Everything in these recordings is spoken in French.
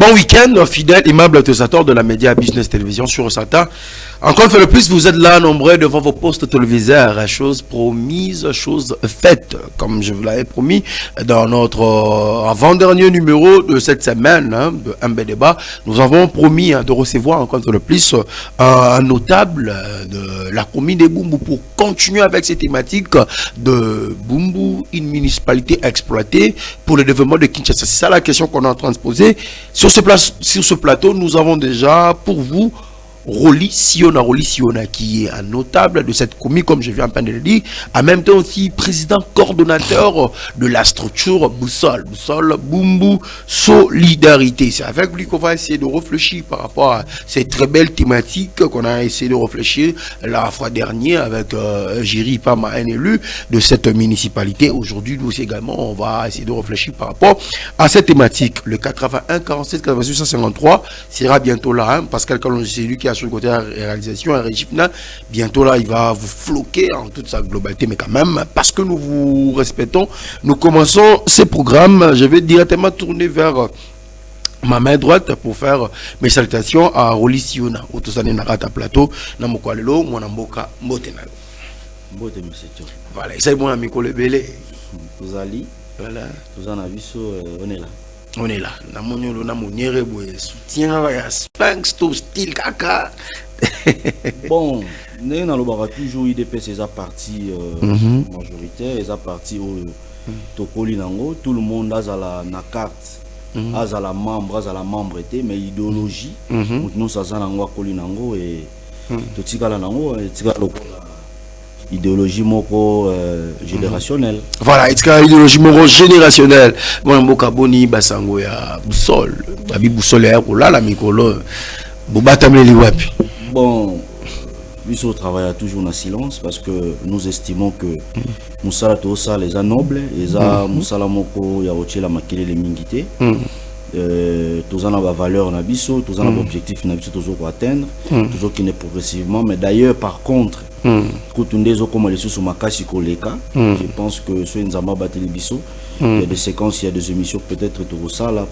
Bon week-end, fidèles, aimables utilisateurs de la média Business Télévision sur Satan. Encore une fois de plus, vous êtes là nombreux devant vos postes téléviseurs. Chose promise, chose faite. Comme je vous l'avais promis dans notre avant-dernier numéro de cette semaine de MB Débat, nous avons promis de recevoir encore une fois de plus un notable de la commune de Bumbu pour continuer avec ces thématiques de Bumbu, une municipalité exploitée pour le développement de Kinshasa. C'est ça la question qu'on est en train de se poser. Sur ce plateau, nous avons déjà pour vous Roli Siona, qui est un notable de cette commune, comme je viens de le dire, en même temps aussi président coordonnateur de la structure Boussole Bumbu Solidarité. C'est avec lui qu'on va essayer de réfléchir par rapport à ces très belles thématiques qu'on a essayé de réfléchir la fois dernière avec Jiri Pama, un élu de cette municipalité. Aujourd'hui, nous aussi également, on va essayer de réfléchir par rapport à cette thématique. Le 81 47 88 153 sera bientôt là, hein, Pascal Kalonji, c'est lui qui a sur le côté de la réalisation, un régime, bientôt là, il va vous floquer en toute sa globalité, mais quand même, parce que nous vous respectons, nous commençons ces programmes. Je vais directement tourner vers ma main droite pour faire mes salutations à Roli Siona, Otosane Narata Plateau, Namokwalelo, Mwanamboka, Motenalo. Voilà, c'est mon ami Kolebele. Vous allez, voilà. vous en avez vu, on est là. On est là. Soutien, Sphinx, tout style caca. Bon, nous avons toujours IDP, c'est sa partie majoritaire, et sa partie Tokoli Nango. Tout le monde a la carte, a la membre, mais idéologie, nous avons Koli Nango et tout ça Nango, idéologie moko générationnelle. Voilà, idéologie moko générationnelle. Bon, mboka boni basango ya Boussole. Abi Boussole ya ko la mikolo. Bobatameli wapi. Bon, nous travaillons toujours en silence parce que nous estimons que Moussala Tosa les a nobles, les a Moussala moko ya oche la makele les mingité. Tous en a valeur na biso, tous en a objectif na biso toujours pour atteindre, toujours qui n'est progressivement. Mais d'ailleurs, par contre, je pense que ce Nzamba Bateli Bisso, il y a des séquences, il y a des émissions peut-être tout ça là,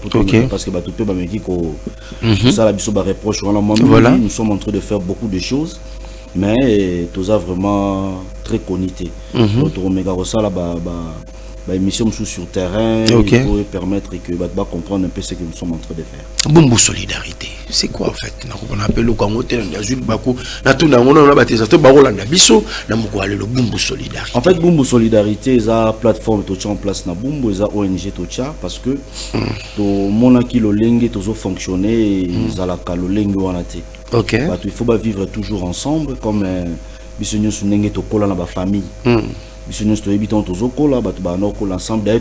parce que tout peut me dire que ça la Bisso reproche. Voilà. Nous sommes en train de faire beaucoup de choses, mais tout ça vraiment très connecté. Notre Omega Rosa là, émission sur terrain pour permettre que comprendre un peu ce que nous sommes en train de faire. Bumbu Solidarité, c'est quoi en fait? On appelle le Kangote, Bumbu Solidarité. En fait, Bumbu Solidarité, c'est une plateforme qui est en place na Bumbu, c'est ONG Tocha parce que tout le monde qui le lingue toujours fonctionner, ils ont la lingue wanate. OK. Il faut vivre toujours ensemble comme bisogno su nenge to kola na ba famille. Nous habitons ensemble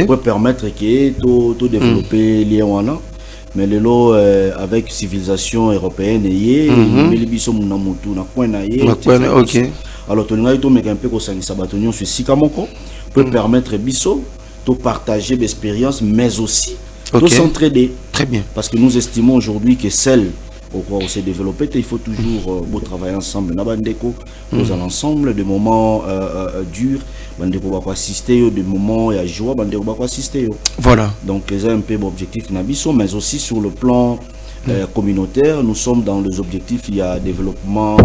pour permettre de développer les liens. Mais les lots avec civilisation européenne alors pour permettre de partager l'expérience mais aussi de s'entraider. Très bien. Parce que nous estimons aujourd'hui que celle pourquoi on s'est développé, il faut toujours travailler ensemble. Nous allons ensemble des moments durs, on va assister des moments et à joie, on va assister. Voilà. Donc c'est un peu l'objectif Nabiso, mais aussi sur le plan communautaire, nous sommes dans les objectifs, il y a développement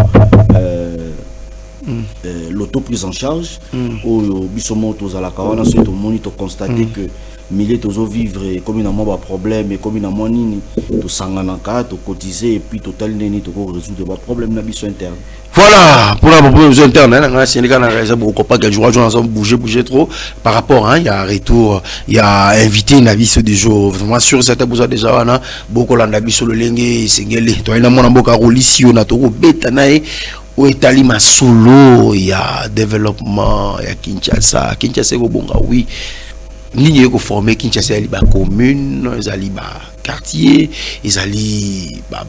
l'auto-prise en charge, au Bissomo, à la Kawana, tout le monde a constaté que milliers de vivre communément des problèmes et communément nini to sanganaka to cotiser et puis total nini to résoudre des problèmes na biso interne. Voilà, pour la besoin interne, on a Sénégal a beaucoup pas que jouer ensemble bouger trop par rapport il y a un retour, il y a invité na biso des jours vraiment sûr ça besoin déjà na beaucoup la biso le lengue sengeli to ina mona mboka Roli Siona to beta nae o etali masolo il y a développement il y a Kinshasa go bonga oui. Ni ko former Kinshasa ali ba commune, ali ba quartier, ils ali ba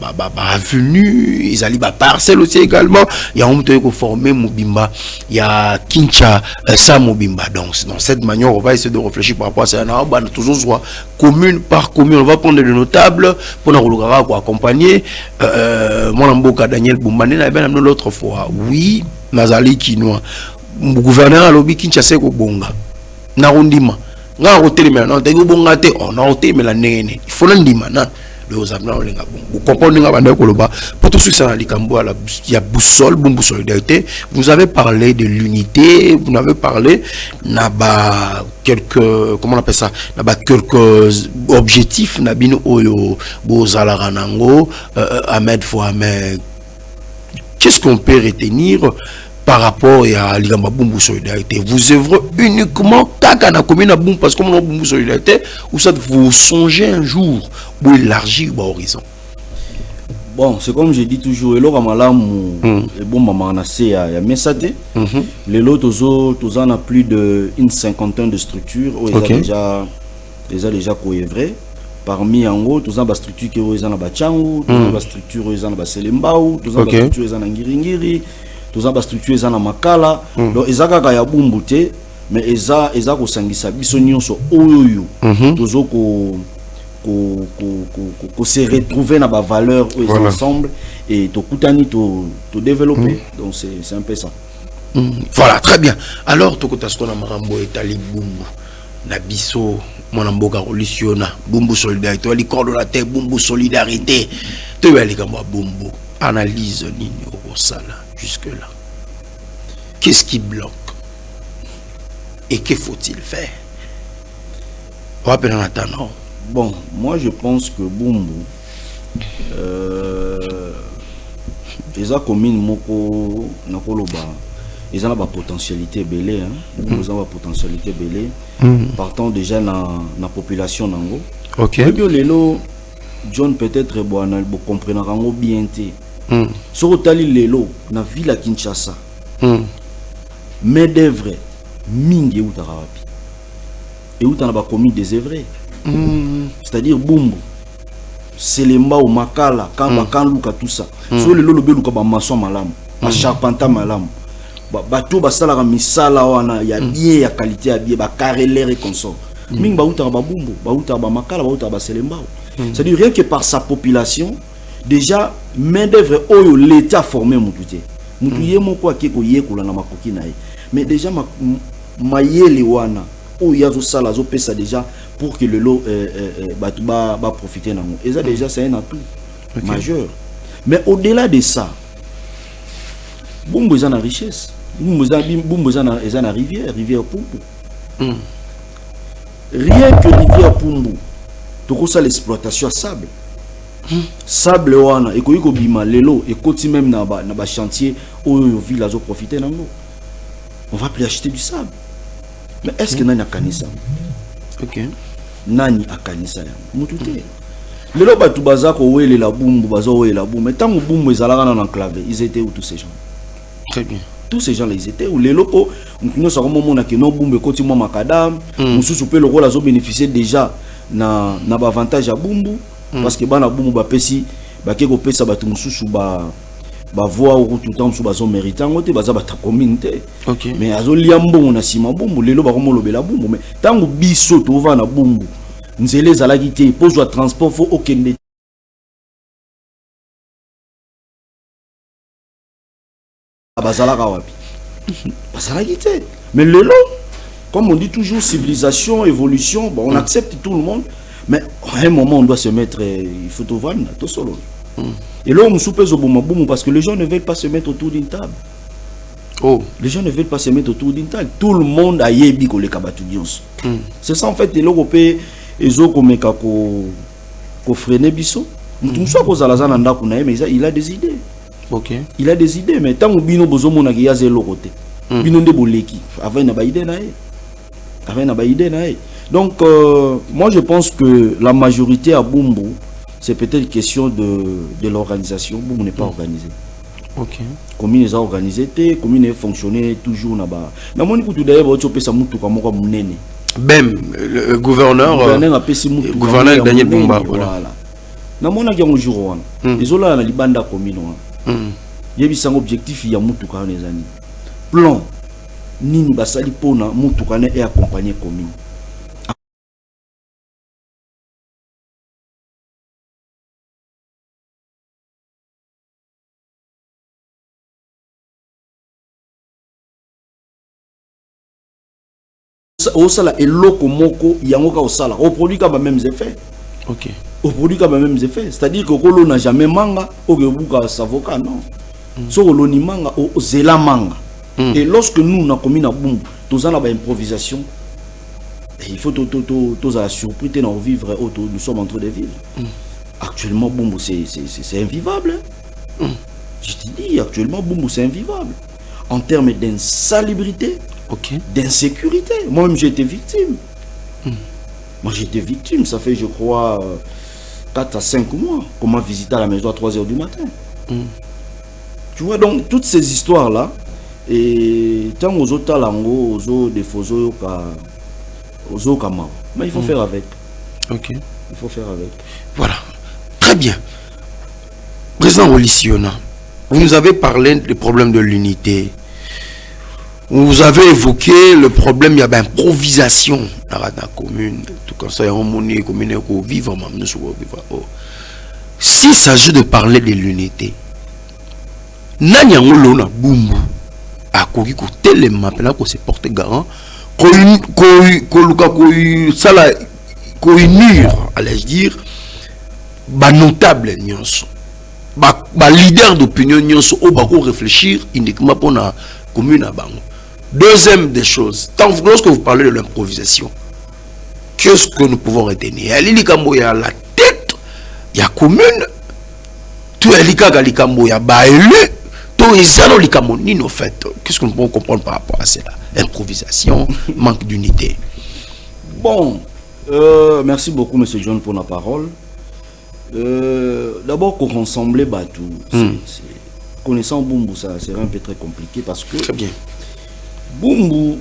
avenue, ils ali ba parcelle aussi également. Il y a un monde ko former Mobimba, il y a Kinshasa Mobimba. Donc dans cette manière on va essayer de réfléchir par rapport à ça. On va toujours soit commune par commune, on va prendre des notables pour nous accompagner mon mboka Daniel Boumbané na ben l'autre fois. Oui, Nazali Kinoa. Gouverneur alobi Kinshasa ko bonga. Na rondima nga hôtel mais non tegi bongate on a hôtel mais la nene il faut ndima na les amna on lenga bon vous comprenez nga bande koloba pour tout ça na likambo ala il y a boussole bumbu solidarité vous avez parlé de l'unité vous avez parlé na ba quelques comment on appelle ça na ba quelques objectifs na bino oyo bozala ranango Ahmed Fouamé qu'est-ce qu'on peut retenir par rapport à l'Igamba Bumbu Solidarité? Vous œuvrez uniquement kaka na commune Bumbu parce que mon Bumbu Solidarité, ou ça vous songez un jour pour élargir l'horizon? Bon, c'est comme je dis toujours, et là, malam et bon maman na c'est ya mesate. Les lots tous en a plus de une cinquantaine de structures où ils ont déjà coévré. Parmi en gros, tous en bas structure qui ils en a bachangu, tous en bas structure ils en a baselembao, tous en bas structure ils en a ngiringiri. Tous en bas structure ils en a makala. Donc ils ont kaya bumbu te, mais ils ont ko sangisa biso nyonso oyo. Tous ko se retrouver na ba valeur ensemble et to kutani to développer. Donc c'est un peu ça. Voilà, très bien. Alors to kotasko na marambo etali bumbu na biso mon mboka rolisiona bumbu solidarité ali coordonnateur bumbu solidarité to yali kamba bumbu analyse nini au sala jusque là. Qu'est-ce qui bloque et que faut-il faire? Rappelez en attendant. Bon, moi je pense que Bumbu, les communes moko nakoloba, ils ont la potentialité belée, hein. Ils ont la potentialité belée. Partant déjà dans la population nango. Ok. Lelo, John peut-être bon comprendre bien té. Sur tali lelo na ville à Kinshasa. Mais d'œuvre mingi ou tarapi. Et où t'en as commis des œuvres. C'est-à-dire Bumbu, Selemba ou Makala, Kamba, Luka, tout ça. Sur le lolo beluka ba maçon malam, ba charpenta malam. Bateau ba sala misala wana ya bien ya qualité ya bien ba carré l'air et consort. Ming ba uta ba Bumbu, ba uta ba Makala, ba uta ba Selemba. C'est-à-dire rien que par sa population, déjà main d'œuvre oyo l'état formé mututé. Mutuye moko akeko yekola na makoki na ye. Mais déjà ma yeli wana ou yazo sala zo pesa déjà pour que le lot va profiter dans nous. Et ça déjà c'est un atout majeur. Mais au-delà de ça, Bumbu est en richesse. Bumbu est en rivière Pumbu. Rien que rivière Pumbu, tu as ça l'exploitation à sable. Sable wana et ko bima lelo et côté même na ba chantier où ville azo profiter dans nous. On va plus acheter du sable. Mais est-ce que nani akanisa? Ok. Nani akanisa ya mutute. Lelo batu bazako wele la Bumbu bazo wele la Bumbu. Mais tant que Bumbu ezalaka na enclavé, ils étaient où tous ces gens? Très bien. Tous ces gens là ils étaient où lelo po nous savons moment na que non Bumbu koti mo makadam, mususu pe le rôle azo bénéficier déjà na avantage à Bumbu parce que bana Bumbu ba pesi ba keko pesa batu mususu ba voix ou tout le temps sous bazo méritant ngote baza bata communauté. OK. Mais azo liambo na sima Bumbu lelo ba komo lobela Bumbu mais tango biso to va na Bumbu nzele zalaki te pozo transport fo okende bazalaka wapi bazalaki te. Mais lelo comme on dit toujours civilisation évolution bon on accepte tout le monde mais à un moment on doit se mettre il faut tout vendre tout solo. Et là, on soupèse au Bumbu parce que les gens ne veulent pas se mettre autour d'une table. Oh. Les gens ne veulent pas se mettre autour d'une table. Tout le monde a yébi ko les kabatudions. C'est ça en fait, et l'Européen, ils ont comme ko freiner biso. Nous sommes aux alazan anda kuna mais il a des idées. OK. Il a des idées mais tant que bino bozo mona ki yaze l'autre. Bino nde boleki. Avant na ba idée na ye. Avant na ba idée na ye. Donc moi je pense que la majorité à Bumbu c'est peut-être question de l'organisation. Bumbu n'est pas organisé. OK. Commune est organisée, commune est fonctionné toujours là-bas. Mais moi, je d'ailleurs, je peux ça moutou comme moi munene. Bem, le gouverneur Daniel Bumba. Voilà. Na mona ki jour wana. Izola na libanda commune wana. Yebi sang objectif ya moutou ka les années. Plan nini basali pona moutou ka et accompagner commune. au sala et loko moko yangoka au sala au produit comme même effet. OK. Au produit comme même effet, c'est-à-dire que l'on n'a jamais manga au gebuka savoka non. So l'on y manga au zela manga. Et lorsque nous on a commis na boum, tous en a improvisation. Il faut tous à la surprise de vivre autour, nous sommes en train de vivre. Actuellement boum c'est invivable. Je te dis actuellement boum c'est invivable. En termes d'insalubrité. OK. D'insécurité. Moi-même, j'ai été victime. Moi, j'ai été victime. Ça fait, je crois, 4 à 5 mois qu'on m'a visité à la maison à 3 h du matin. Tu vois, donc, toutes ces histoires-là, et tant aux autres talango, aux autres défauts, aux autres kamao. Mais il faut faire avec. OK. Il faut faire avec. Voilà. Très bien. Président Olisiona, vous nous avez parlé des problèmes de l'unité. Vous avez évoqué le problème, il y a d'improvisation dans la commune. Tout comme ça, il y a un monde commune qui vit. S'il s'agit de parler de l'unité, Nanyango na Bumbu a koki ko telema pena ko se porte garant ko unir, allais-je dire, ba notable nyonso, ba leader d'opinion nyonso o ba ko réfléchir uniquement pour la commune à Bango. Deuxième des choses, lorsque vous parlez de l'improvisation, qu'est-ce que nous pouvons retenir? Il y a la tête, il y a commune, tout il y a baile, tout est ça en fait. Qu'est-ce que nous pouvons comprendre par rapport à cela? Improvisation, manque d'unité. Bon, merci beaucoup M. John pour la parole. D'abord qu'on rassemble Batou, connaissant Bumbu, ça serait un peu très compliqué parce que très bien. Bumbu,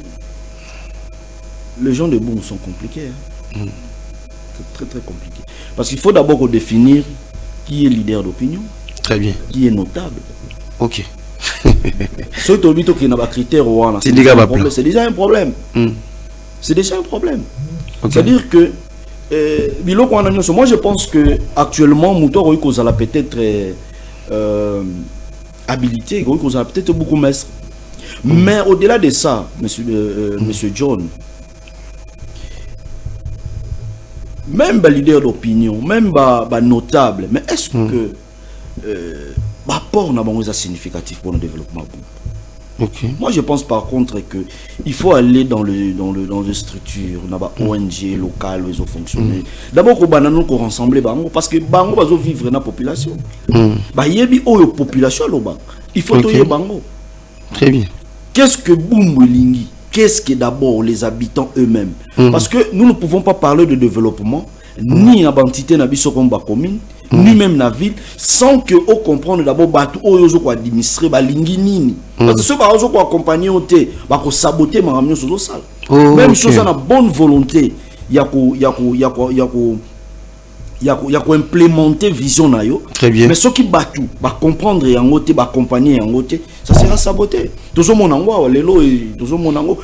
les gens de Bumbu sont compliqués. C'est très très compliqué. Parce qu'il faut d'abord définir qui est leader d'opinion. Très bien. Qui est notable. Ok. C'est déjà un problème. C'est déjà un problème. Okay. C'est-à-dire que moi je pense que actuellement Moutor a peut-être habilité, il a peut-être beaucoup maître. Mais au-delà de ça, monsieur John, même les leaders d'opinion, même les notables, mais est-ce que l'apport n'a pas significatif pour le développement? Okay. Moi je pense par contre qu'il faut aller dans les structures, dans les ONG locales, les fonctionnaires. D'abord qu'on rassemble parce que Bango va vivre dans la population. Il y a une population il faut que Bango. Très bien. Qu'est-ce que Bumbulingi? Qu'est-ce que d'abord les habitants eux-mêmes? Parce que nous ne pouvons pas parler de développement, ni dans l'entité de la commune, ni même dans la ville, sans que on comprenne d'abord Batou Oyozo ko administrer Balingi Nini. Parce que ceux qui ont accompagné au thé, ko saboter ma ramener sur le salle. Même chose dans la bonne volonté, il y a ko implémenter vision na yo. Très bien. Mais ceux qui battent va comprendre et en côté va accompagner en côté, ça sera saboté. Toujours mon ango lelo et toujours mon ango.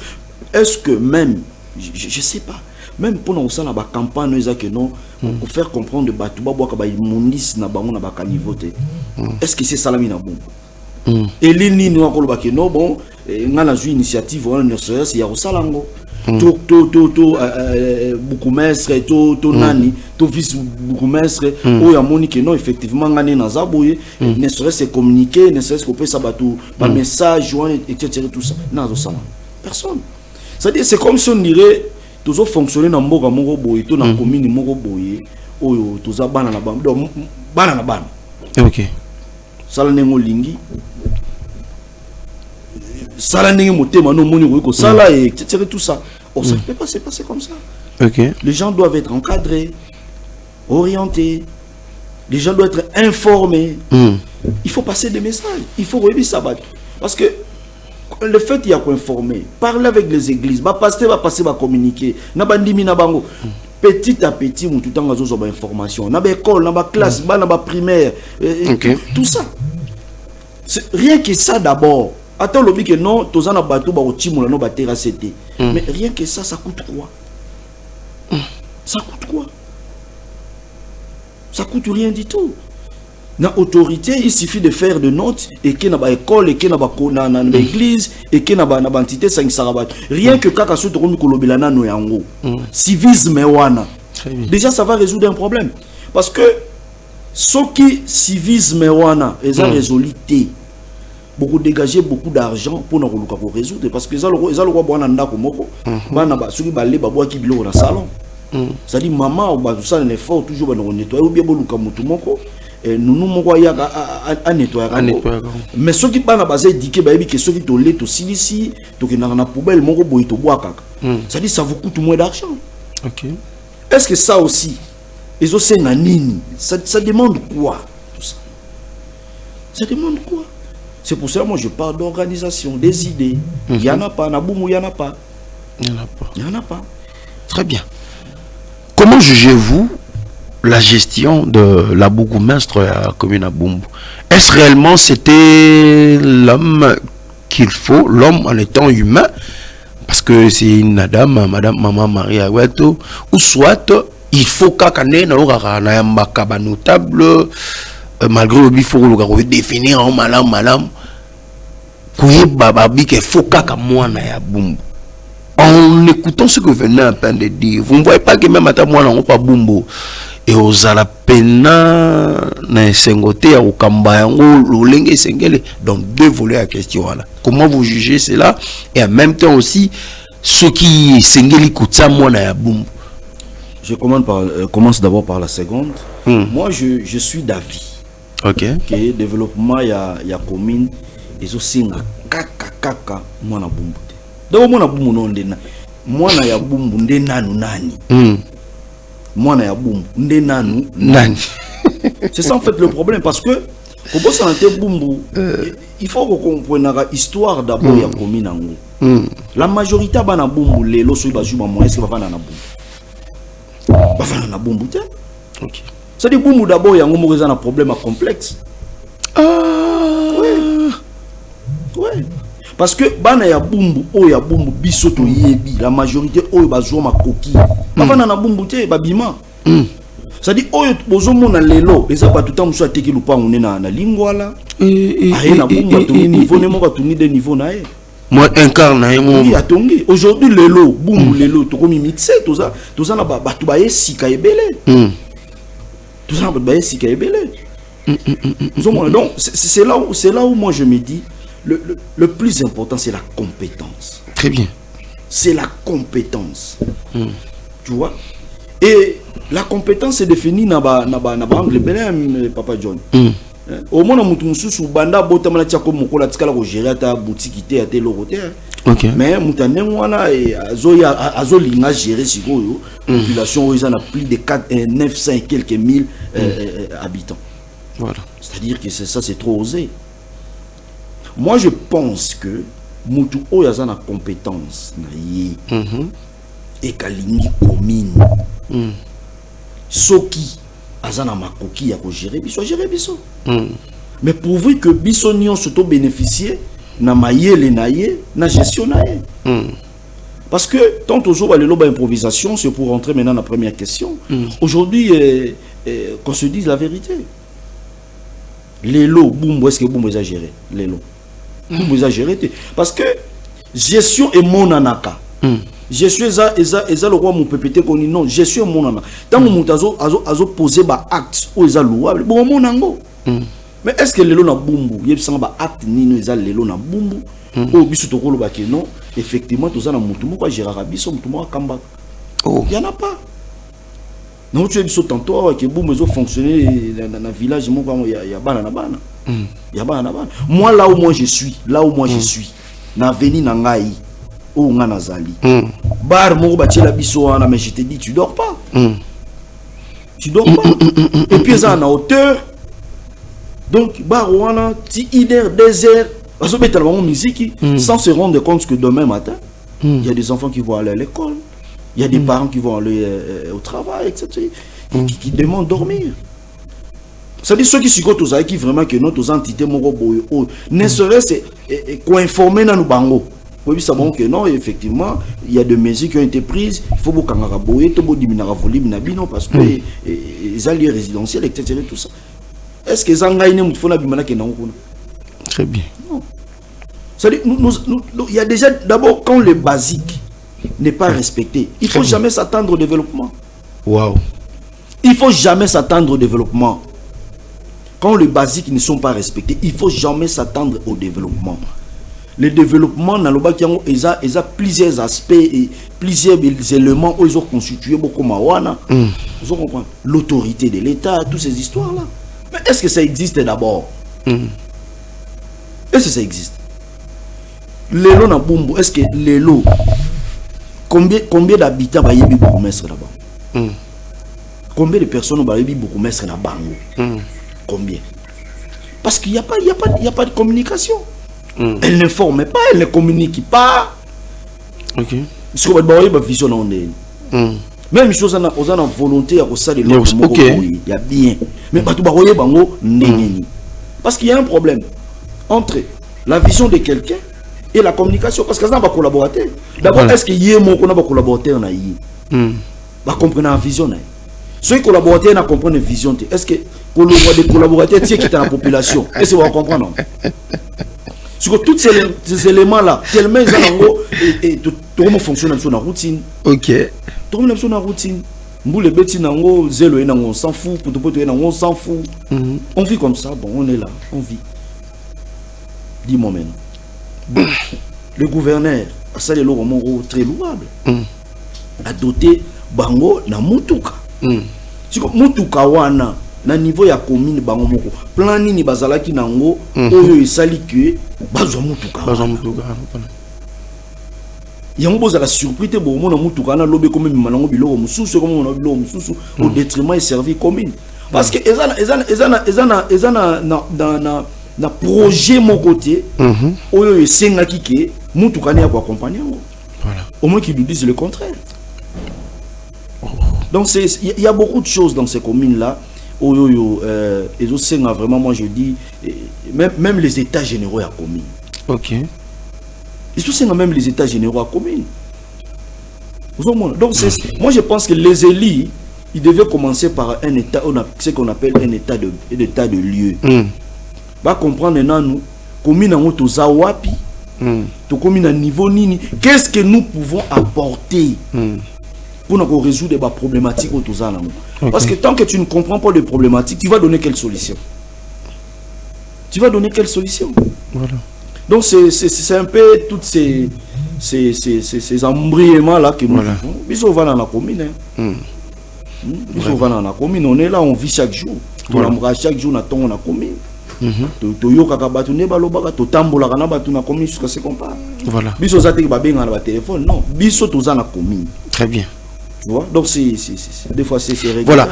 Est-ce que même je sais pas, même pour nous ça la campagne nous que non pour faire comprendre battu ba boka ba imundis na bango na ba canivoté. Est-ce que c'est ça la mina bon? Et les nini wa ko ba que non bon ngana ju initiative on ne serait il y a au salango. Beaucoup maître, tout nani, tout vice beaucoup maître, où y a monique non effectivement ngane na zabouye, ne serait-ce communiquer, ne serait-ce qu'on peut sabatou, par message, etc. tout ça, n'a pas personne. C'est-à-dire c'est comme si on dirait toujours fonctionner dans mboga moko boye, tout dans commune moko boye, où tout ça banana ban, donc banana ban. Ok. Ça nengo lingi. Ça nengo motema no moni ko sala et etc. tout ça. Oh, ça ne peut pas se passer comme ça. Okay. Les gens doivent être encadrés, orientés. Les gens doivent être informés. Il faut passer des messages. Il faut reviser ça. Parce que le fait qu'il y a qu'on informer, parler avec les églises, va passer, va communiquer. Petit à petit, tout le temps, on a information. On a école, on a classe, on a primaire, tout ça. Rien que ça d'abord. Attends, le que non, tous en a battu, mais rien que ça, ça coûte quoi? Ça coûte quoi? Ça coûte rien du tout. na autorité, il suffit de faire de notes et qu'il y a école et qu'il y a église et qu'il y a entité 5 sarabat. Rien que kaka so to komi kolobelana no yango. Civisme wana. Déjà ça va résoudre un problème parce que ce qui civisme wana est résoluté. Beaucoup dégager beaucoup d'argent pour nous résoudre parce que ça le roi boana ndako moko bana ba soki balé ba boa ki bilo na salon. Ça dit maman ou ba ça un effort toujours ba nettoyer ou bien boluka mutu moko nous moko ya a nettoyer. Mais ceux qui bana ba édiquer ba yebi que ceux qui to lait to silisi to ke na poubelle moko boy to boa kaka. Ça dit ça vous coûte moins d'argent. OK. Est-ce que ça aussi ils ont c'est nanini ça demande quoi tout ça? Ça demande quoi? C'est pour ça que moi je parle d'organisation, des idées. Il n'y en a pas, Naboumou, il n'y en a pas. Il n'y en a pas. Il n'y en a pas. Très bien. Comment jugez-vous la gestion de la bourgmestre à la commune à Bumbu? Est-ce réellement c'était l'homme qu'il faut, l'homme en étant humain? Parce que c'est une dame, madame, maman, Maria Weto, ou soit il faut qu'akane na yamba notable. Malgré le bifo le définir en malam couiller bababi que faut qu'à moi na ya Bumbu. En écoutant ce que venait à peine de dire, vous ne voyez pas que même à moi n'a pas Bumbu et aux alapena na sengote ya ukamba yango lolenge sengele. Donc deux volets à question là. Comment vous jugez cela et en même temps aussi ce qui sengeli kutsa moi na ya Bumbu? Je commence d'abord par la seconde. Moi je suis d'avis. OK. Que le développement ya commune ezo singa kaka mwana Bumbu te. Donc mwana Bumbu non ndena. Mwana ya Bumbu ndena nani. Mwana ya Bumbu ndena nani. C'est ça en fait le problème parce que pour santé Bumbu il faut qu'on comprenne l'histoire d'abord ya commune ngo. La majorité bana Bumbu lelo so bazuma mo est-ce que va na Bumbu. Ba na Bumbu te. OK. Ça dit Bumbu d'abord, il y a un problème complexe. Oui. Parce que bana ya Bumbu, ya Bumbu bisoto yebi, la majorité bazo ma coquille. Papa na Bumbu te babima. Ça dit bozo mona lelo, eza ba tout temps so ateki lupa ngone na lingwala. Na Bumbu to niveau ne mo ka tuni de niveau na e. Moi incarne oui, atongi. Aujourd'hui lelo, Bumbu lelo to komi mixé tout ça na ba tu ba esika ebele. Tout ça, donc c'est là où moi je me dis le plus important c'est la compétence. Très bien. C'est la compétence. Tu vois? Et la compétence est définie dans angle belé Papa John. Au moins mutu mususu banda botama la tiako mokola tikala ko gérer ta boutique té té loroté. OK. Mais mutane wana azo linga gérer sikoyo population ils en a plus de 900 et quelques mille habitants. Voilà. C'est-à-dire que ça c'est trop osé. Moi je pense que mutu oyazana compétence na yi et kalingi commune. Soki azana makoki ya ko gérer biso. Mais pourvu que biso nyon surtout bénéficier na mayele naye na gestion naye. Parce que tant toujours les loba improvisation, c'est pour rentrer maintenant dans la première question. Aujourd'hui qu'on se dise la vérité. Les lots Bumbu, est-ce que Bumbu est géré? Les lots Bumbu est géré parce que gestion est mon anaka. Gestion est le roi mon PPT qu'on dit non, gestion est mon anaka. Tant mon azo poser ba acte ou est louable, bon mon ango. Mais est-ce que les lots na Bumbu, il y a ba acte ni nous les lots na Bumbu ou biso to kolo ba que non, effectivement tout ça na mutu mo quoi gérer biso mutu mo kamba. Il y en a pas. Non tu es biso tantôt que Bumbu zo fonctionner dans le village mo il y a bana na bana. Il y a bana na bana. Moi là où moi je suis, na veni na ngai ou nga nazali. Bar mo ba tchela biso wana mais je te dis tu dors pas. Tu dors pas. Et puis ça en hauteur. Donc bar wana ti hiver désert, aso mettre la musique sans se rendre compte que demain matin il y a des enfants qui vont aller à l'école. Il y a des parents qui vont aller au travail, etc. Qui demandent dormir. Ça dit ceux qui sont tous qui vraiment que notre entité ne serait-ce qu'on informer dans nos bangos. Oui, ça bon que non, effectivement, il y a des mesures qui ont été prises. Il faut beaucoup diminuer la volume parce que les alliés résidentiels, etc. Tout ça. Est-ce que Zangaïne Moutfona Bimana qui est dans Très bien. Non. C'est-à-dire, il y a déjà, d'abord, quand le basique n'est pas respecté, il ne faut jamais s'attendre au développement. Waouh. Il ne faut jamais s'attendre au développement. Quand les basiques ne sont pas respectés, il ne faut jamais s'attendre au développement. Le développement, dans le bas, il y a plusieurs aspects et plusieurs éléments où ils ont constitué beaucoup mawana. Vous comprenez? L'autorité de l'État, toutes ces histoires-là. Mais est-ce que ça existe d'abord? Est-ce que ça existe? Les lots na Bumbu, est-ce que les lots, combien d'habitants va y avoir beaucoup mestre là-bas? Combien de personnes va y avoir beaucoup mestre là-bas? Combien? Parce qu'il n'y a pas de communication. Elle ne forme pas, elle ne communique pas. Ok. Parce qu'on va avoir vision en elle. Même chose, on a volonté à ça de l'autre. Ok. Il y a bien. Mais pas tout baroyer bango n'engeni. Parce qu'il y a un problème entre la vision de quelqu'un et la communication. Parce que ça va collaborer. D'abord, est-ce qu'il y a un mot qu'on a collaboré dans la va comprendre la vision. Ceux qui collaborent na comprendre la vision. Est-ce que des collaborateurs qui sont dans la population, est-ce que vous comprenez? Sur tous ces éléments-là, tellement ils ont et tout le monde fonctionne sur la routine. Ok. Tout le monde sur la routine. Mboule beti nango zelo et nango on s'en fout, pour tout on s'en fout. On vit comme ça, bon, on est là, on vit. Dis-moi maintenant. Bon, le gouverneur, ça les lois très louable. A doté bango na mutuka. Si mutuka wana na niveau ya commune bango moko plan nini bazalaki nango oyo esali que bazwa mutuka yango boza la surprise te bo mona mutuka na lobe comme manango biloko mususu comme mona biloko mususu au détriment et servi commune parce que ezana na projet mon côté oyo esengaki ke mutuka ne ya ko accompagner yango voilà au moins qu'ils nous disent le contraire. Donc il y a beaucoup de choses dans ces communes là. Et aussi vraiment, moi je dis, même les états généraux à commune. Ok. Ils sont même les états généraux à commune. Donc moi je pense que les élus, ils devaient commencer par un état, ce qu'on appelle un état de lieu. Va comprendre nous, commune en Otozawapi, to commune à niveau nini, qu'est-ce que nous pouvons apporter pour nous résoudre des problématiques autour de ça. Parce que tant que tu ne comprends pas les problématiques, tu vas donner quelle solution? Tu vas donner quelle solution? Voilà. Donc c'est un peu toutes ces embriements là que nous vivons. Ils va dans la commune. Ils va dans la commune. On est là, on vit chaque jour. Chaque jour, on a la commune. Voilà. Très bien. Donc des fois c'est regrettable. Voilà.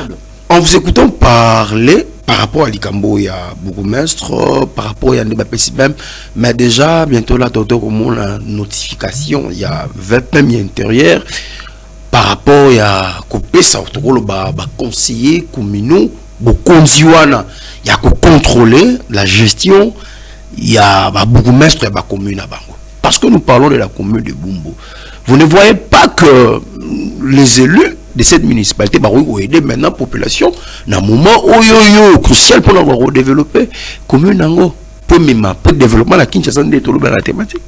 En vous écoutant parler par rapport à l'Ikambo, il y a beaucoup de par rapport à Ndebapesi même, mais déjà bientôt là, comme la notification, il y a 20 même intérieur par rapport à couper ça, conseiller communaux, il y a contrôler la gestion, il y a beaucoup de maîtres et la commune à Bango. Parce que nous parlons de la commune de Bumbu. Vous ne voyez pas que les élus de cette municipalité vont aider maintenant la population dans un moment crucial pour avoir redéveloppé commune Nango pour le développement de la Kinshasa de la thématique.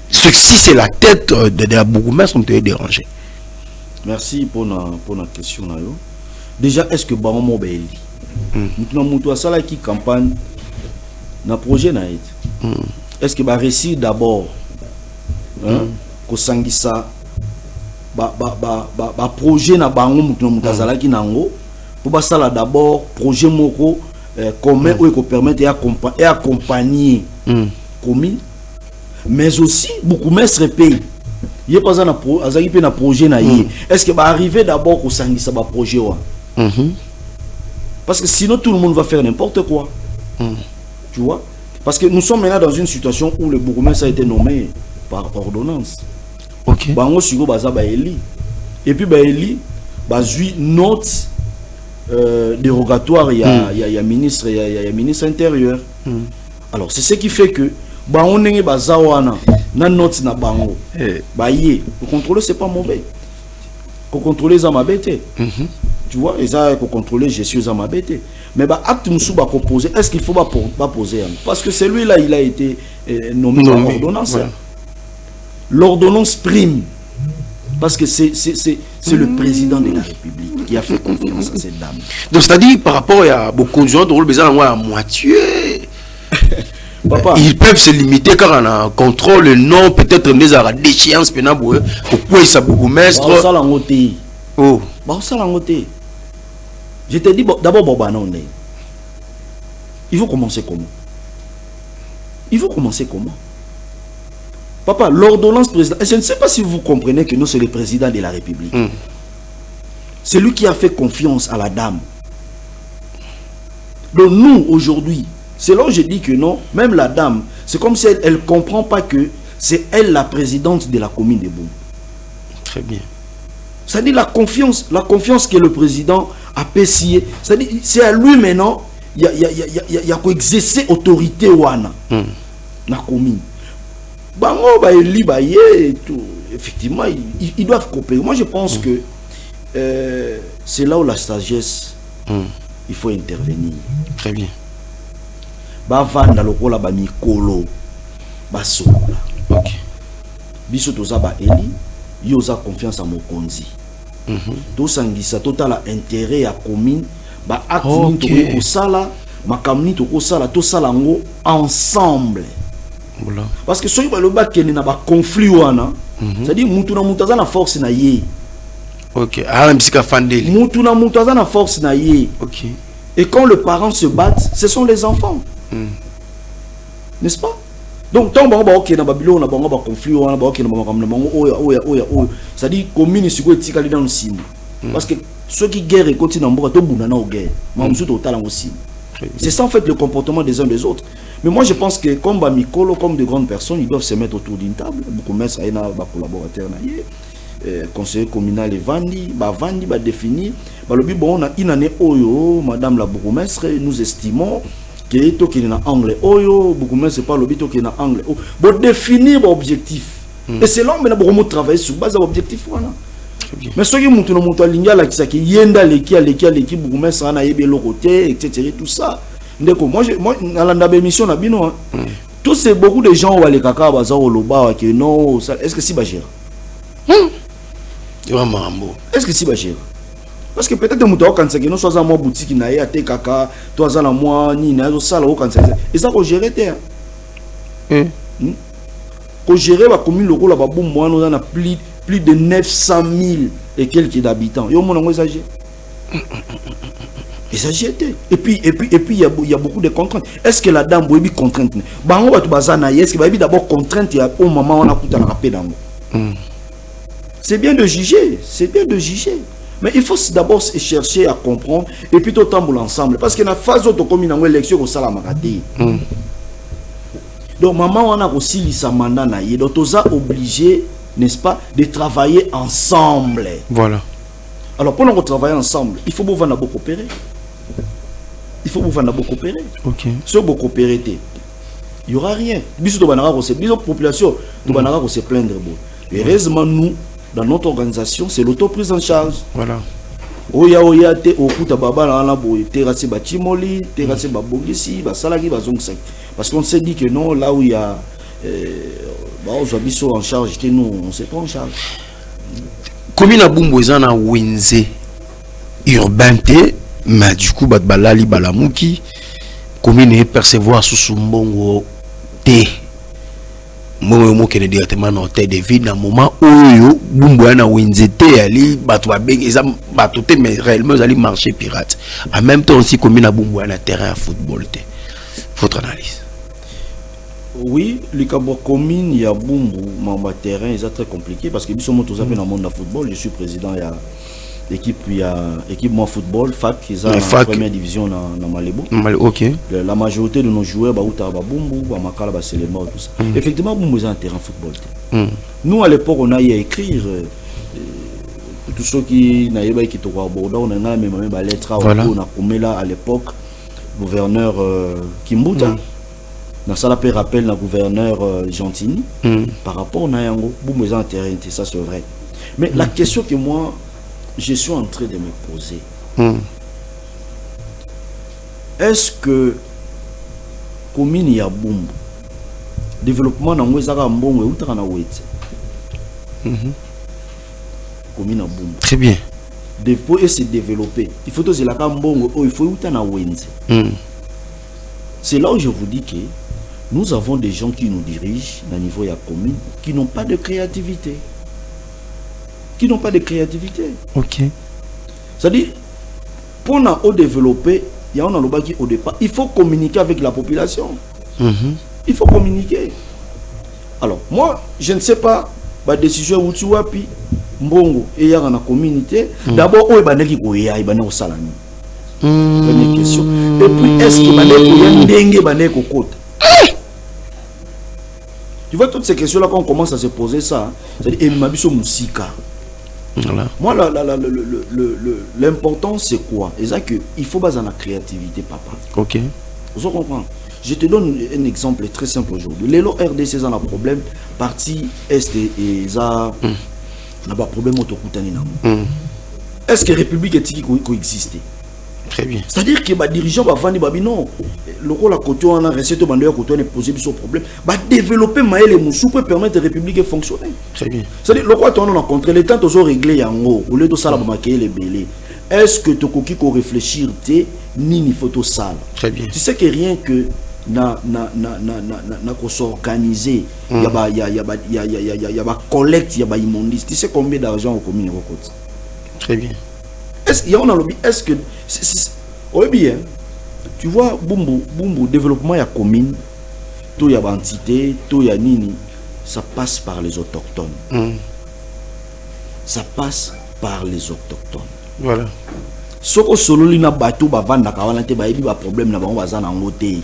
Si c'est la tête de la bourgmestre, on te déranger. Merci pour la question. Déjà, est-ce que Baron Mobile maintenant, nous avons qui campagne dans le projet est-ce que va réussir d'abord Kosangisa projet na bango mutazalaki nango pour basala d'abord projet moko commun où il permettre et accompagner commune mais aussi beaucoup mestre pays il pas na azaki pe na projet na yi est-ce que va arriver d'abord Kosangisa ba projet wa parce que sinon tout le monde va faire n'importe quoi tu vois parce que nous sommes maintenant dans une situation où le bourgmestre a été nommé par ordonnance. Ok. Bango sugo baza ba eli. Et puis ba eli bazui note dérogatoire il y a ministre intérieur. Alors c'est ce qui fait que bango ndenge baza wana na note na bango. Ba yé, le contrôler c'est pas mauvais. Ko contrôler za mabete. Tu vois, et ça, il faut contrôler gestion à ma bête. Mais bah, acte Moussou va proposer, est-ce qu'il faut pas poser? Parce que celui-là, il a été nommé par l'ordonnance. Ouais. L'ordonnance prime. Parce que c'est le président de la République qui a fait confiance à cette dame. Donc, c'est-à-dire, par rapport à beaucoup de gens, de rôle à moitié. Papa, ils peuvent se limiter car on a un contrôle, non, peut-être des déchéances, pourquoi ça beaucoup maître. Oh. Ça je te dis d'abord, il faut commencer comment? Il faut commencer comment? Papa, l'ordonnance présidentielle, je ne sais pas si vous comprenez que nous, c'est le président de la République. C'est lui qui a fait confiance à la dame. Donc nous, aujourd'hui, c'est là où je dis que non, même la dame, c'est comme si elle ne comprend pas que c'est elle la présidente de la commune de Boum. Très bien. C'est-à-dire la confiance que le président a payé. C'est-à-dire, c'est à lui maintenant, il y a exercer autorité ouana dans la commune. Effectivement, ils doivent coopérer. Moi, je pense que c'est là où la sagesse, il faut intervenir. Très bien. Vanda le rôle ba mikolo ba sola. OK. Biso toza ba eli, yoza confiance à mokonzi. To sangisa total intérêt à commune, ba acte to ko sala, makamni to ko sala, to sala ngo ensemble. Voilà. Parce que soki ba loba kene na ba conflit wana, c'est-à-dire mutu na mutu na force na ye. OK. Ah, msika fandeli. Mutu na mutu na force na ye. OK. Et quand les parents se battent, ce sont les enfants. N'est-ce pas? Donc tant que ok na babilo na bango ba conflit wana ba ok na bango na bango oya ça dit commune siko etikali dans le sim parce que ceux qui guerre continue en mboka to buna na guerre mamsu to tala aussi. C'est ça en fait le comportement des uns des autres. Mais moi je pense que comme ba mikolo comme de grandes personnes, ils doivent se mettre autour d'une table, beaucoup mettre ça na ba collaborateur na yé conseiller communal Evandi ba définir ba lobi bon na inane oyo madame la bourgmestre nous estimons que to qui na angle oyo bourgmestre c'est pas lobi to qui na angle bon définir objectif et c'est là maintenant beaucoup travailler sur base d'objectif voilà. Mais ce qui monte no monte linga la kisaki yenda leki bourgmestre na yebe côté etc tout ça ndeko moi na landa émission na bino tous c'est beaucoup de gens wale kaka baza oloba que non est-ce que si ba gère est-ce que si ba gère? Parce que peut-être que nous quand c'est que nous sommes à moi boutique na ya te kaka toi à la moi ni na ça là au quand c'est et ça qu'on gérer terre qu'on gérer la commune le rôle là bas moi nous on a plus de 900 000 et quelques d'habitants yo mon exagère et puis il y a beaucoup de contraintes. Est-ce que la dame boibi contrainte bango ba tu bazana est-ce que ba d'abord contrainte ya au moment on a coûté na rapé dango. C'est bien de juger, mais il faut d'abord chercher à comprendre et puis tout tambour ensemble parce que la phase où comme une élection au salamakati. Donc maman on a aussi sa mandat na yé donc on a obligé, n'est-ce pas, de travailler ensemble. Voilà. Alors pour nous travailler ensemble, il faut beaucoup coopérer. OK. Si vous coopérez, il y aura rien. Biso to banara ko se biso population to banara ko se plaindre bon. Heureusement nous dans notre organisation, c'est l'auto-prise en charge. Voilà. Oya te okuta baba na la boy terrasse ba chimoli, terrasse ba bongisi, ba salagi ba zongsa. Parce qu'on s'est dit que non, là où il y a biso en charge, nous on s'est pas en charge. Commune Bumbu ezana wenze urbainté, mais du coup bat balali balamuki commune percevoir sous sumbongo te. Moi qui est directement dans terre de ville dans moment où Bumbu na wenzete ali batu ba beng eza batu te mais réellement ali marché pirate en même temps aussi commune à Bumbu na terrain à football te. Votre analyse? Oui, le Cabo commune il y a Bumbu mamba terrain c'est très compliqué parce que biso mo tous appelle dans monde de football, je suis président il y a équipe moi football FAC qui est en première division dans Malebo. OK. La majorité de nos joueurs ba uta ba Bumbu ba makala ba Selema tout ça. Effectivement Bumbu est un terrain football. Nous à l'époque on a eu à écrire tous ceux qui n'avaient qui to Bordeaux on a même ba lettre on a commis à l'époque gouverneur Kimbuta. Dans ça la rappel le gouverneur Gentini par rapport à Yango Bumbu est un terrain ça c'est vrai. Mais la question que moi je suis en train de me poser, Est-ce que commune ya Bumbu développement na ngwe zaka mbongo utaka na wetse commune ya Bumbu très bien pour se développer il faut aussi la mbongo il faut uta na wenze. C'est là où je vous dis que nous avons des gens qui nous dirigent à niveau de la commune qui n'ont pas de créativité. Ok. C'est-à-dire, pour nous développer, il y a un qui au départ, il faut communiquer avec la population. Il faut communiquer. Alors, moi, je ne sais pas, la décision où tu vois, puis, mbongo, et il y a une communauté, d'abord, où est-ce qu'il y a un salami? Première question. Et puis, est-ce que tu vois toutes ces questions-là, quand on commence à se poser ça, c'est-à-dire, voilà. Moi, l'important, c'est quoi? Il faut baser la créativité, papa. Ok. Vous comprenez? Je te donne un exemple très simple aujourd'hui. Les lots RDC, ont un problème. Parti Est et ça, on a pas de problème au Est-ce que la République est coexisté? Très bien. C'est-à-dire que les dirigeants vont dire non, le rôle à côté, on a recette, on a posé ce problème. Développer Maël et Moussou peut permettre à la République de fonctionner. Très bien. C'est-à-dire, le roi, on a contre les temps, on a réglé en haut, au lieu de ça, les bélés. Est-ce que tu as réfléchir, ni photo sale? Très bien. Tu sais que rien que s'organiser, il y a collecte, il y a immondice. Tu sais combien d'argent au commune au côté? Très bien. Est-ce qu'il y a un lobby? Est-ce que oui bien, tu vois, Bumbu développement ya commune, tout y a entité, tout y a nini, ça passe par les autochtones. Ça passe par les autochtones. Voilà. Soko solo lina batu ba vanda kawana te ba yebi ba problème na ba bazana ngote.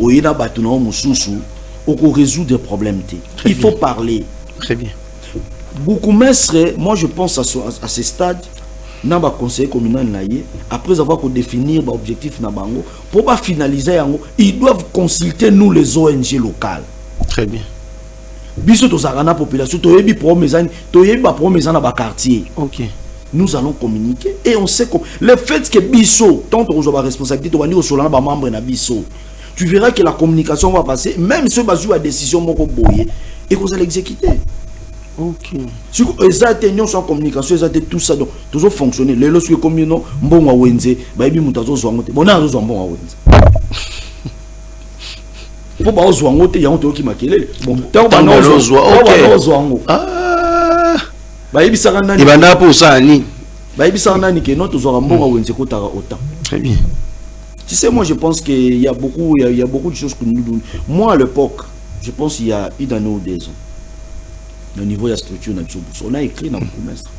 Oyina batu na mususu, oko résoudre des problèmes te. Il faut parler. Très bien. Beaucoup mestre, moi je pense à ce stade. Dans le conseil communal, après avoir défini l'objectif, pour pas finaliser, ils doivent consulter nous les ONG locales. Très bien. Biso to la population, to yebi promesa na quartier. OK. Nous allons communiquer et on sait que le fait que biso tant que la responsabilité to bandi solana ba membre na biso. Tu verras que la communication va passer même si bazu la décision moko boye et qu'on va l'exécuter. Ok. Si les atteignements sont en communication, tout ça, donc toujours fonctionner. Les lorsque comme non, bon à Wenze, baby mutazo zwangote. Bon à zo bon à Wenze. Pour ba zwangote, ya onto ki makele. Bon, tant ba no zwango. Ah. Baby sarana ni. Ibanda pour ça ni. Baby sarana ni que non toujours bon à Wenze ko tara autant. Très bien. Tu sais, moi je pense qu'il y a beaucoup, il y a beaucoup de choses que nous. Moi à l'époque, je pense qu'il y a eu dans nos des ans. Au niveau de la structure, on a écrit dans le bourgmestre.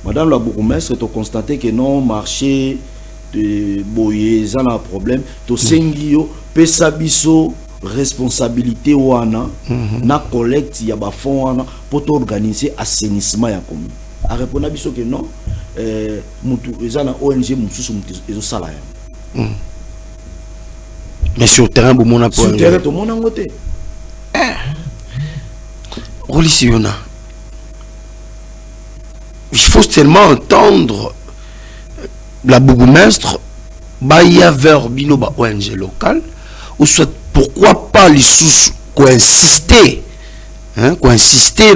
Madame la bourgmestre, tu as constaté que non, marché de Boye, ça a un problème. Tu as sengio, pesabiso, responsabilité ouana, na collecte, il y a des fonds pour organiser assainissement ya commune. A répondre biso que non, ils ont ONG mususu ils ont salaire. Mais sur le terrain, vous m'en avez sur le terrain, tout le monde a voté. Il faut tellement entendre la bourgmestre Baya vers Bino ba ONG local ou soit pourquoi pas les sous insister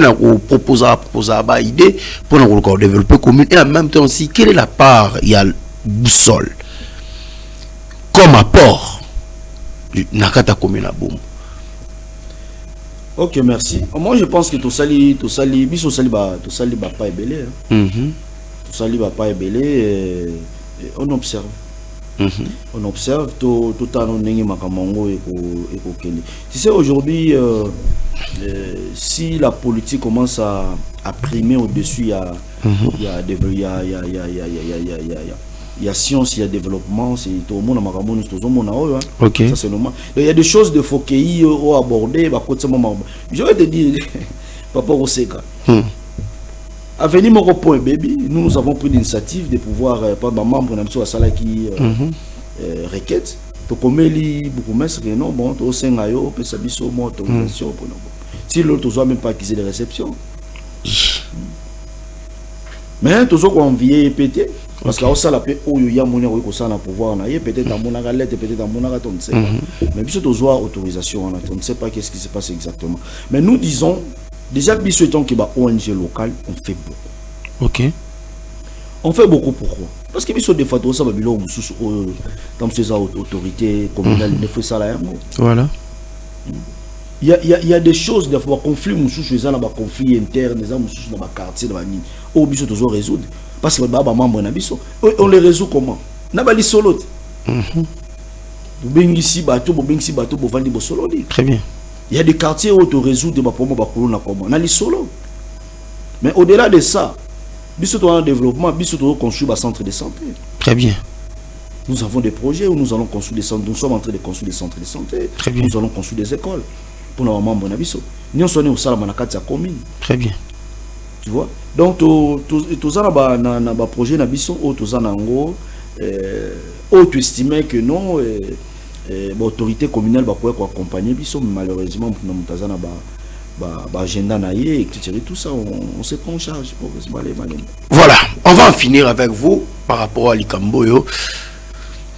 na proposer ba idée pour nous développer commune et en même temps aussi quelle est la part il y a boussole comme apport du nakata commune à Bumbu. Ok, merci. Moi, je pense que tout ça, biso sali ba pas belé. Tout ça, pas belé. On observe. On observe tout à n'engi makamongo et kende. Tu sais aujourd'hui, si la politique commence à primer au-dessus, il y a science, il y a développement, c'est tout le monde a makamoni, tout le monde a ok. Ça c'est normal. Il y a des choses de fokéi au aborder, je vais te dire, papa Roseka. À venir mon point baby, nous avons pris l'initiative de pouvoir par ma membre dans sala qui requête. To komeli beaucoup mais que non bon to sengayo pe sabiso mo autorisation pour nous. Si l'autre soit même pas accusé de réception. Mais toujours qu'on envier pété. Parce que ça la paix où il y a mon pouvoir, peut-être à mon lettre, peut-être à mon on ne sait pas. Mais puis surtout autorisation, on ne sait pas qu'est-ce qui se passe exactement. Mais nous disons, déjà, bis étant qu'il y a ONG locale, on fait beaucoup. Ok. On fait beaucoup pourquoi? Parce que bis des fois, ça va bien dans ces autorités communales, il faut ça là. Voilà. Il y a des choses, des fois, conflits, conflits internes, des conflits dans le quartier, dans la mine. Au bis toujours résoudre. Parce que on les résout comment? Nabali solo. Très bien. Il y a des quartiers où tu résous des comment? Nali solo. Mais au-delà de ça, biso un développement, biso construire un centre de santé. Très bien. Nous avons des projets où nous allons construire des centres. Nous sommes en train de construire des centres de santé. Très bien. Nous allons construire des écoles pour nos membres nabiso. Nous sommes au salon manakati à commune. Très bien. Tu vois? Donc, tous na projet nabiso, tous en gros, tu estimais que non, l'autorité communale va pouvoir accompagner biso, mais malheureusement, nous avons agenda naïe, etc. Tout ça, on se prend en charge. Voilà, on va en finir avec vous par rapport à Likamboyo.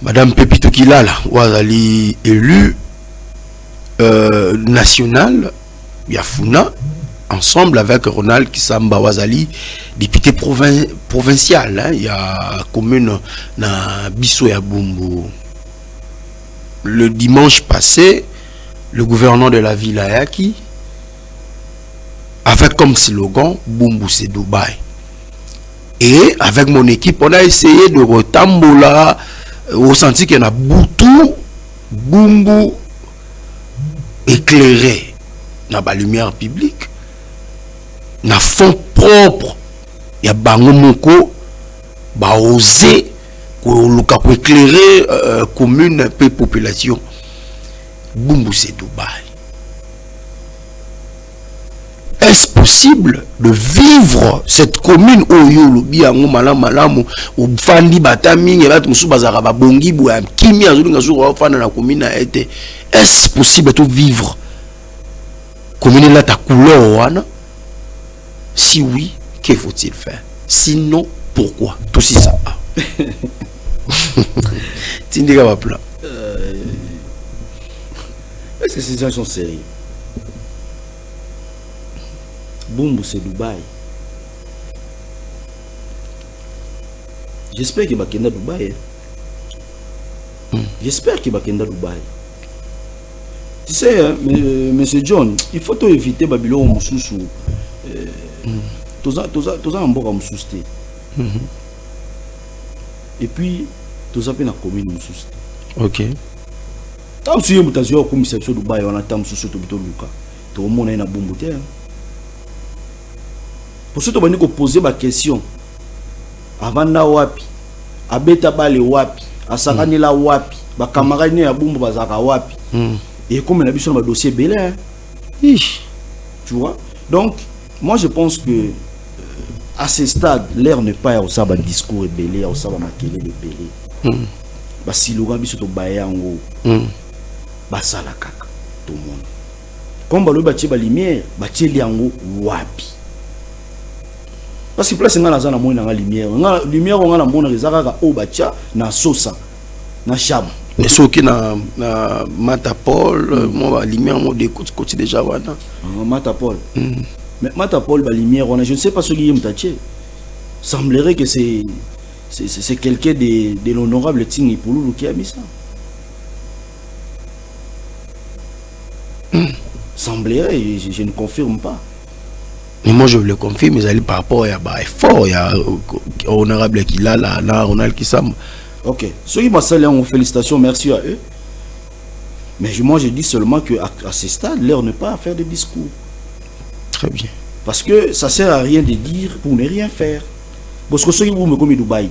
Madame Pepito Kilala, Wazali élu national, Yafuna, ensemble avec Ronald Kisamba Wazali, député provincial. Il y a commune na Bisso ya Bumbu. Le dimanche passé, le gouverneur de la ville Ayaki, avec comme slogan Bumbu c'est Dubaï. Et avec mon équipe, on a essayé de retambola au senti qu'il y a Boutou, Bumbu éclairé dans la lumière publique. Na fond propre, il y a bango moko, ba osé pour éclairer commune et population. Bumbu c'est Dubaï. Est-ce possible de vivre cette commune au yolobi ango malamu au fandi batami et bat musu bazara ba bongi bu am kimi azulinga zuru fana na commune a été. Est-ce possible de vivre commune là ta couleur wana? Si oui, que faut-il faire? Sinon, pourquoi? Tout si ça. Tindika va plan. Est-ce que ces gens sont sérieux? Bumbu c'est Dubaï. J'espère qu'il va quitter Dubaï. J'espère qu'il va quitter Dubaï. Tu sais, hein, monsieur John, il faut éviter Babylone au Moussoussou. Tous en bord à Moussoussou. Et puis, tous en peine à commune Moussoussou. Ok. Tant que vous avez un commissaire de Dubaï, on attend Moussoussou de Luka. Tout le monde est dans Bumbu. Pour ce que vous avez posé ma question, avant na wapi, abeta bale wapi, asakani la wapi, ba camarade ya Bumbu bazaka wapi. Et comme on a vu sur le dossier belé, tu vois. Donc, moi je pense que à ce stade, l'air n'est pas au sabat discours belé, au sabat makele de belé. Bah si le gabi sur ton bayango, bah ça la kaka, tout le monde. Comme bah le bâti ba lumière, bâti liango wapi. Parce que place ngana zana moina nga lumière, nga lumière nga na mona rezaka o bacha na sosa, na chab. Mais ce qui na Matapol, moi lumière moi d'écoute déjà wana. Matapol. Mais Matapol ba lumière on a, je ne sais pas ce qui est mtaché. Semblerait que c'est quelqu'un de l'honorable Tingi Pouloulou qui a mis ça. Semblerait, je ne confirme pas. Mais moi je le confirme, mais par rapport à effort, il y a honorable qui là, Ronald Kisamba. Ok. Ceux qui m'ont salué, félicitations, merci à eux. Mais moi je dis seulement qu'à ce stade, l'heure n'est pas à faire des discours. Très bien. Parce que ça ne sert à rien de dire pour ne rien faire. Parce que ceux qui vous me comme Dubaï.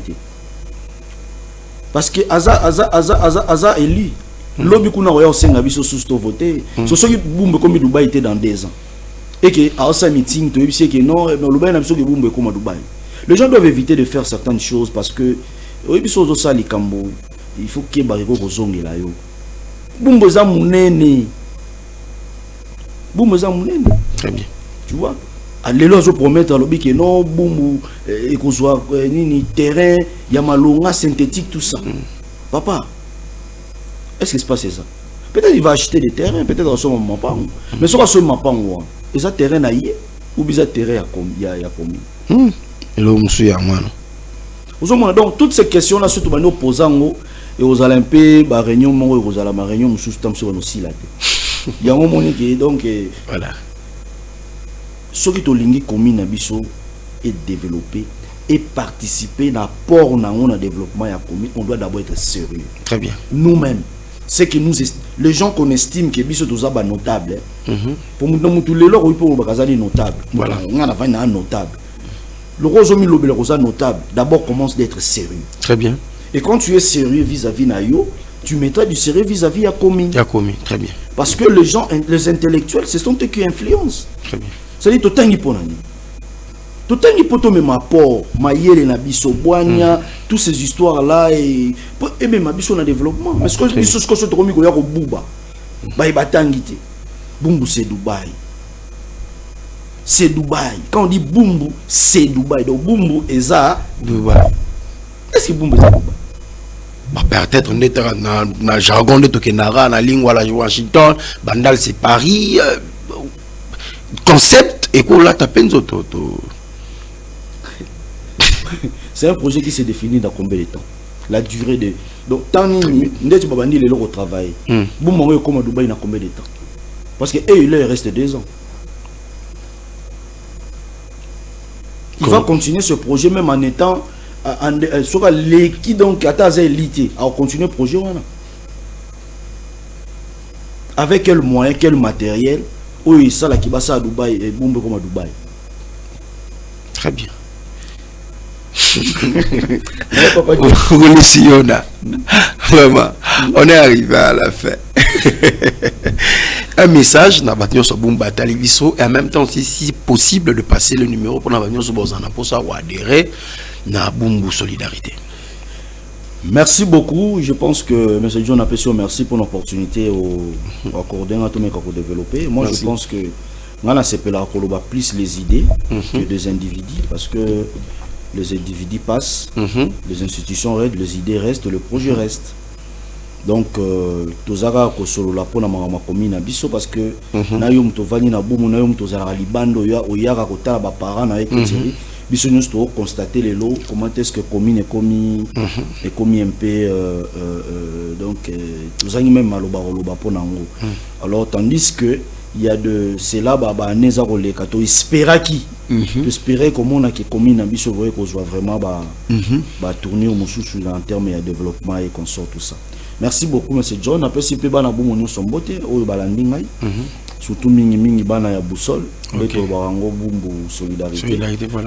Parce que Aza élu. L'objet qu'on a au Sénégal, c'est voté. Ceux qui vous me comme Dubaï dans 2 ans. Et que à ce meeting, tu sais que non, les gens doivent éviter de faire certaines choses parce que il faut que les barrières soient là. Très bien. Tu vois? les lois promettre lobby que non boum et qu'on soit ni terrain il y a malonga synthétique tout ça. Papa, est-ce que c'est pas ça? Peut-être il va acheter des terrains, peut-être dans son moment pas. Mais sur ce moment pas et ça terrain naïe ou bizarre terrain il y a combien? Et là monsieur ya moi. Donc toutes ces questions là surtout nous posant et aux Olympiques ba réunion mo aux ala ma réunion sous temps sur aussi là. Il y a un moment qui donc voilà. Ce qui tolingi commune na biso est développé et participer à l'apport dans le développement de la commune, on doit d'abord être sérieux. Très bien. Nous-mêmes, c'est que nous les gens qu'on estime que biso tous aba notable. Pour nous tous les lors pour bazali notable. Voilà, on a un notable. Le rosomi lobel rosa notable, d'abord commence d'être sérieux. Très bien. Et quand tu es sérieux vis-à-vis nayo, tu mettras du sérieux vis-à-vis la commune. La commune, très bien. Parce que les gens, les intellectuels, ce sont eux qui influencent. Très bien. C'est-à-dire tout tangi pour nani. Tout tangi pour toi même apport, maïele na biso boania, toutes ces histoires là et même biso na développement. Mais ce que biso ce que se tromi ko ya ko buba. Ba batangité. Bumbu c'est Dubaï. C'est Dubaï. Quand on dit Bumbu, c'est Dubaï. Donc Bumbu est ça Dubaï. Est-ce que Bumbu c'est Dubaï? Peut-être on est dans le jargon de Tokenara, dans la ligne Washington, Bandal c'est Paris. Concept et qu'on l'a tapé c'est un projet qui s'est défini dans combien de temps? La durée de. Donc, tant que tu vas dire le travail, vous m'avez comme à Dubaï dans combien de temps? Parce que il reste 2 ans. Il va continuer ce projet même en étant sur l'équipe donc à l'élite à continuer le projet. Avec quel moyen, quel matériel? Oui, ça là qui va ça à Dubaï et boum comme à Dubaï. Très bien. Vraiment, on est arrivé à la fin. Un message n'a pas tenu sur Boumba Talibiso et en même temps aussi si possible de passer le numéro pour n'avoir sur Bozana pour savoir adhérer à Boumbu Solidarité. Merci beaucoup. Je pense que M. John a merci pour l'opportunité au accordé à tout le monde développer. Moi, merci. Je pense que on a plus les idées que des individus parce que les individus passent, les institutions restent, les idées restent, le projet reste. Donc, tous ko solo la pona ma commune biso parce que na yom to vani na bumu na yom to zara libando ya oyaka kota ba parents avec biso nous to constater les lots comment est-ce que commune est commis un peu donc tous ani même maloba pona ngo. Alors tandis que il y a de cela baba neza ko le kato espéra qui espérer comment on a qui commune na biso voyer qu'on soit vraiment ba tourner au mususu en termes de développement et qu'on sort tout ça. Merci beaucoup, M. John. Après, si vous avez un son beauté, surtout mingi bana ya boussole, barango bumbu solidarité.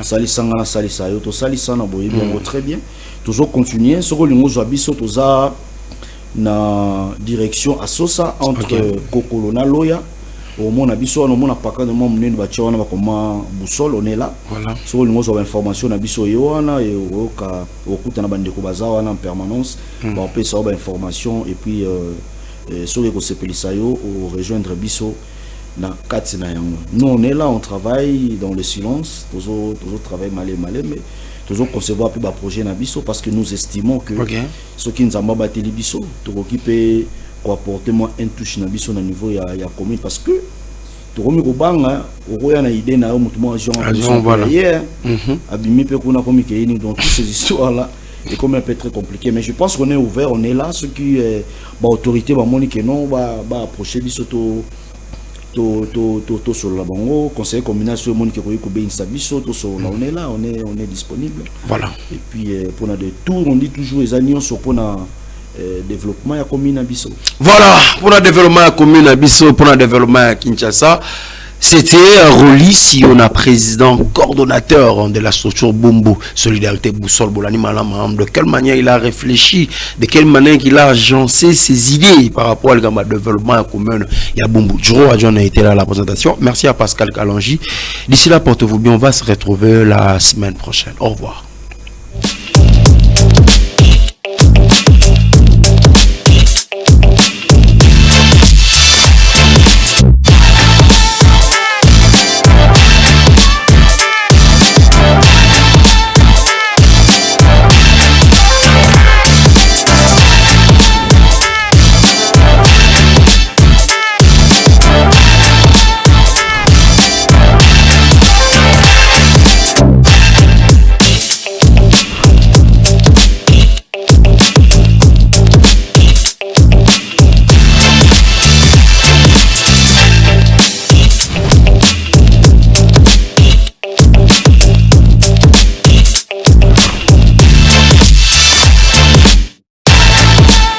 Sali sangana sali sayo, to sali sana boye très bien. Toujours continuer. Ce que nous avons toujours na direction à Sosa entre Kokolona Loya. Au moins, on a pas quand même mené de bâtiment, on a comment boussole, on est là. Voilà. Sur le niveau d'information, on a biso yoana et au cas au coup de bande en permanence. On peut savoir information et puis sur les conseils au rejoindre biso dans 4 Nous on est là, on travaille dans le silence, toujours travail malé mais toujours concevoir plus bas projet na biso parce que nous estimons que ceux qui nous ont battu les biso, tout occuper apporter moi un touche na biso na niveau ya commune parce que to komi ko banga okoya na idée na mutu mo agent hier abimi pe kuna komi ke ni donc toutes ces histoires là est comme un peu très compliqué mais je pense qu'on est ouvert, on est là ceux qui ba autorité ba moni que non ba approcher biso to sur la bango conseil communal sur monde qui ko ko be biso to sur là on est là, on est disponible. Voilà. Et puis pour na de tout on dit toujours les alliances sur pour na développement à commune Abisso. Voilà, pour le développement à commune Abisso, pour le développement à Kinshasa, c'était Roli Siona, président coordonnateur de la structure Bumbu Solidarité Boussole Bolani Malama. De quelle manière il a réfléchi, de quelle manière il a agencé ses idées par rapport au développement à commune. Il y a Bumbu. Juro Adjon a été là à la présentation. Merci à Pascal Kalangi. D'ici là, portez-vous bien. On va se retrouver la semaine prochaine. Au revoir.